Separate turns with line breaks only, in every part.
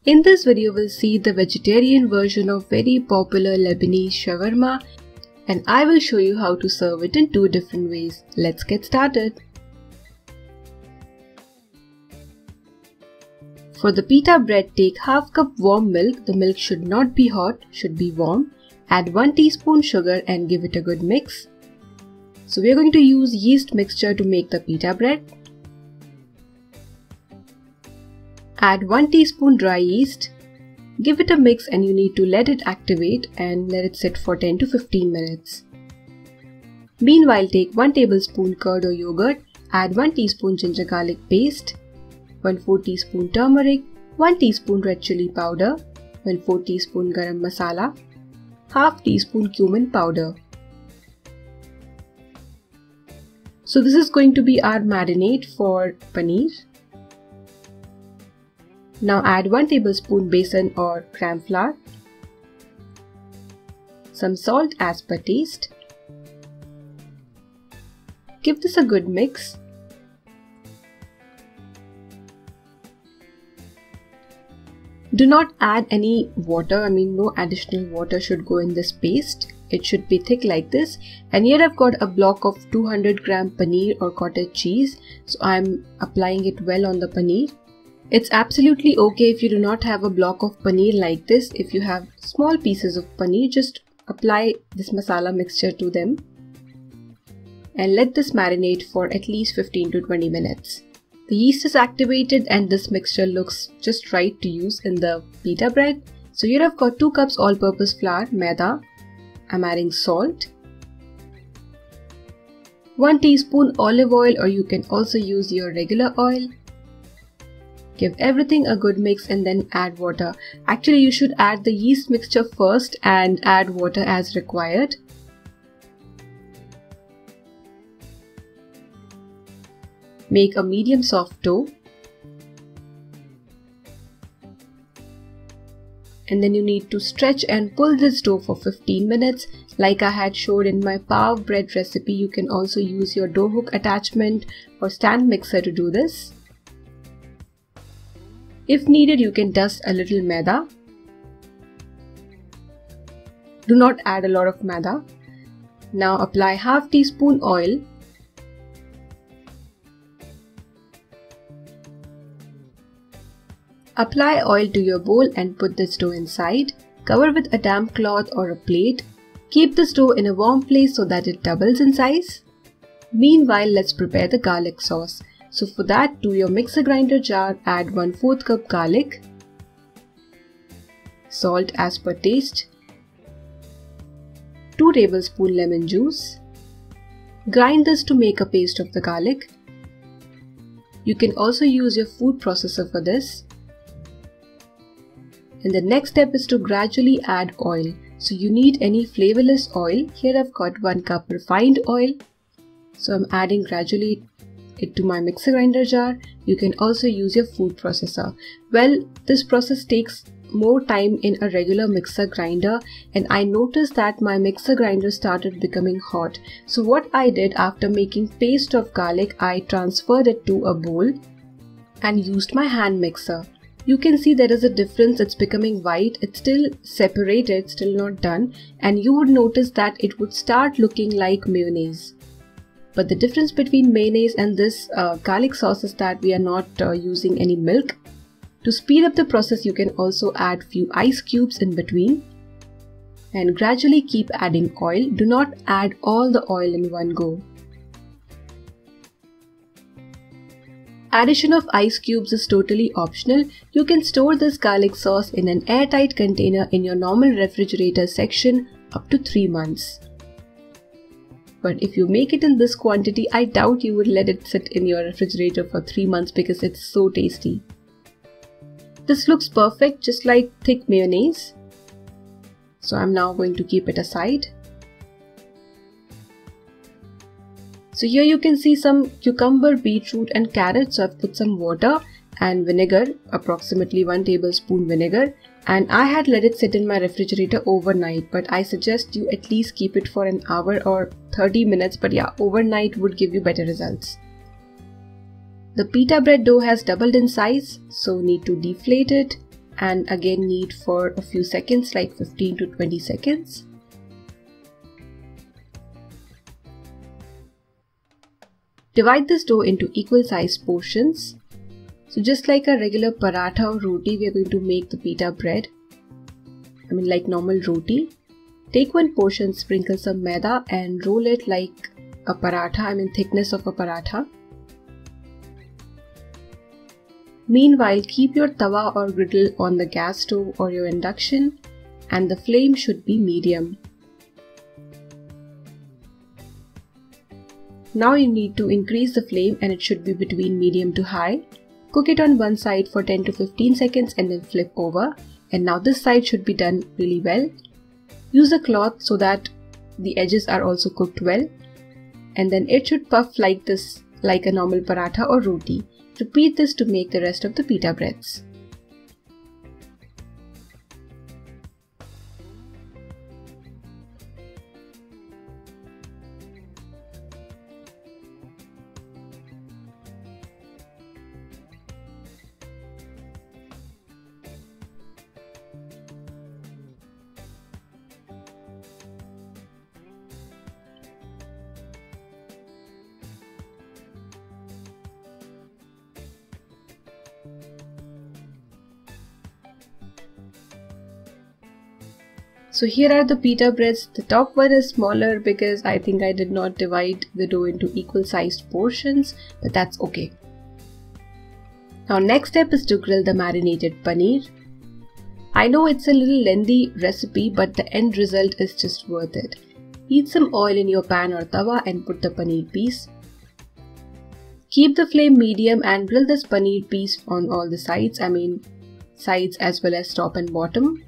In this video, we'll see the vegetarian version of very popular Lebanese shawarma, and I will show you how to serve it in two different ways. Let's get started. For the pita bread, take half cup warm milk. The milk should not be hot, should be warm. Add 1 teaspoon sugar and give it a good mix. So we are going to use yeast mixture to make the pita bread. Add 1 teaspoon dry yeast. Give it a mix and you need to let it activate and let it sit for 10 to 15 minutes. Meanwhile, take 1 tablespoon curd or yogurt, add 1 teaspoon ginger garlic paste, 1/4 teaspoon turmeric, 1 teaspoon red chili powder, 1/4 teaspoon garam masala, half teaspoon cumin powder. So this is going to be our marinade for paneer. Now add 1 tablespoon besan or gram flour, some salt as per taste. Give this a good mix. Do not add any water, no additional water should go in this paste. It should be thick like this. And here I've got a block of 200 gram paneer or cottage cheese. So I'm applying it well on the paneer. It's absolutely okay if you do not have a block of paneer like this. If you have small pieces of paneer, just apply this masala mixture to them. And let this marinate for at least 15 to 20 minutes. The yeast is activated and this mixture looks just right to use in the pita bread. So here I've got 2 cups all-purpose flour, maida. I'm adding salt. 1 teaspoon olive oil, or you can also use your regular oil. Give everything a good mix and then add water. Actually, you should add the yeast mixture first and add water as required. Make a medium soft dough. And then you need to stretch and pull this dough for 15 minutes. Like I had showed in my pav bread recipe, you can also use your dough hook attachment or stand mixer to do this. If needed, you can dust a little maida. Do not add a lot of maida. Now apply half teaspoon oil. Apply oil to your bowl and put this dough inside. Cover with a damp cloth or a plate. Keep this dough in a warm place so that it doubles in size. Meanwhile, let's prepare the garlic sauce. So for that, to your mixer grinder jar, add 1/4 cup garlic, salt as per taste, 2 tablespoon lemon juice. Grind this to make a paste of the garlic. You can also use your food processor for this. And the next step is to gradually add oil. So you need any flavorless oil. Here I've got 1 cup refined oil. So I'm adding gradually it to my mixer grinder jar. You can also use your food processor. Well, this process takes more time in a regular mixer grinder, and I noticed that my mixer grinder started becoming hot. So what I did, after making paste of garlic, I transferred it to a bowl and used my hand mixer. You can see there is a difference. It's becoming white. It's still separated, still not done, and you would notice that it would start looking like mayonnaise. But the difference between mayonnaise and this garlic sauce is that we are not using any milk. To speed up the process, you can also add few ice cubes in between. And gradually keep adding oil. Do not add all the oil in one go. Addition of ice cubes is totally optional. You can store this garlic sauce in an airtight container in your normal refrigerator section up to 3 months. But if you make it in this quantity, I doubt you would let it sit in your refrigerator for 3 months because it's so tasty. This looks perfect, just like thick mayonnaise. So I'm now going to keep it aside. So here you can see some cucumber, beetroot and carrots. So I've put some water and vinegar, approximately 1 tablespoon vinegar. And I had let it sit in my refrigerator overnight, but I suggest you at least keep it for an hour or 30 minutes. But yeah, overnight would give you better results. The pita bread dough has doubled in size, so need to deflate it. and again knead for a few seconds, like 15 to 20 seconds. Divide this dough into equal sized portions. So just like a regular paratha or roti, we are going to make the pita bread. Like normal roti. Take one portion, sprinkle some maida and roll it like a paratha, thickness of a paratha. Meanwhile, keep your tawa or griddle on the gas stove or your induction, and the flame should be medium. Now you need to increase the flame and it should be between medium to high. Cook it on one side for 10 to 15 seconds and then flip over. And now this side should be done really well. Use a cloth so that the edges are also cooked well. And then it should puff like this, like a normal paratha or roti. Repeat this to make the rest of the pita breads. So here are the pita breads. The top one is smaller because I think I did not divide the dough into equal sized portions, but that's okay. Now next step is to grill the marinated paneer. I know it's a little lengthy recipe, but the end result is just worth it. Heat some oil in your pan or tawa and put the paneer piece. Keep the flame medium and grill this paneer piece on all the sides, sides as well as top and bottom.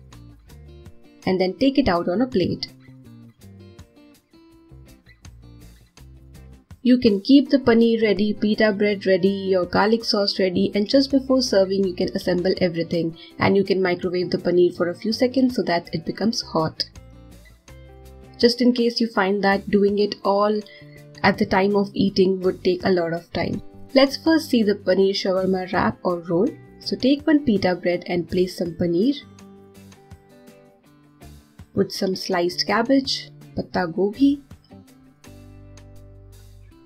And then take it out on a plate. You can keep the paneer ready, pita bread ready, your garlic sauce ready, and just before serving you can assemble everything, and you can microwave the paneer for a few seconds so that it becomes hot. Just in case you find that doing it all at the time of eating would take a lot of time. Let's first see the paneer shawarma wrap or roll. So take one pita bread and place some paneer. Put some sliced cabbage, patta gobi,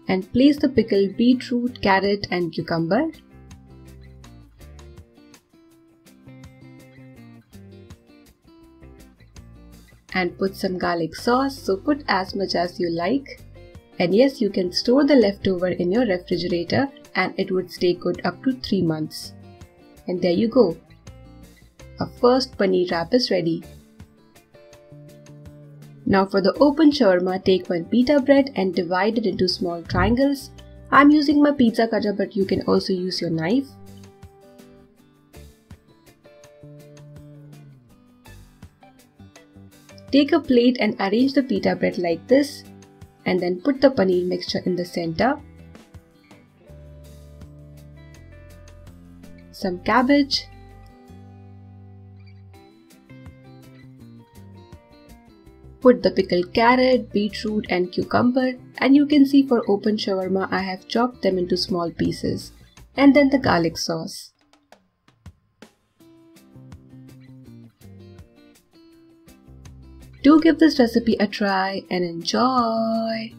and place the pickled beetroot, carrot and cucumber. And put some garlic sauce, so put as much as you like. And yes, you can store the leftover in your refrigerator and it would stay good up to 3 months. And there you go. Our first paneer wrap is ready. Now for the open shawarma, take one pita bread and divide it into small triangles. I'm using my pizza cutter, but you can also use your knife. Take a plate and arrange the pita bread like this, and then put the paneer mixture in the center. Some cabbage. Put the pickled carrot, beetroot and cucumber, and you can see for open shawarma I have chopped them into small pieces, and then the garlic sauce. Do give this recipe a try and enjoy!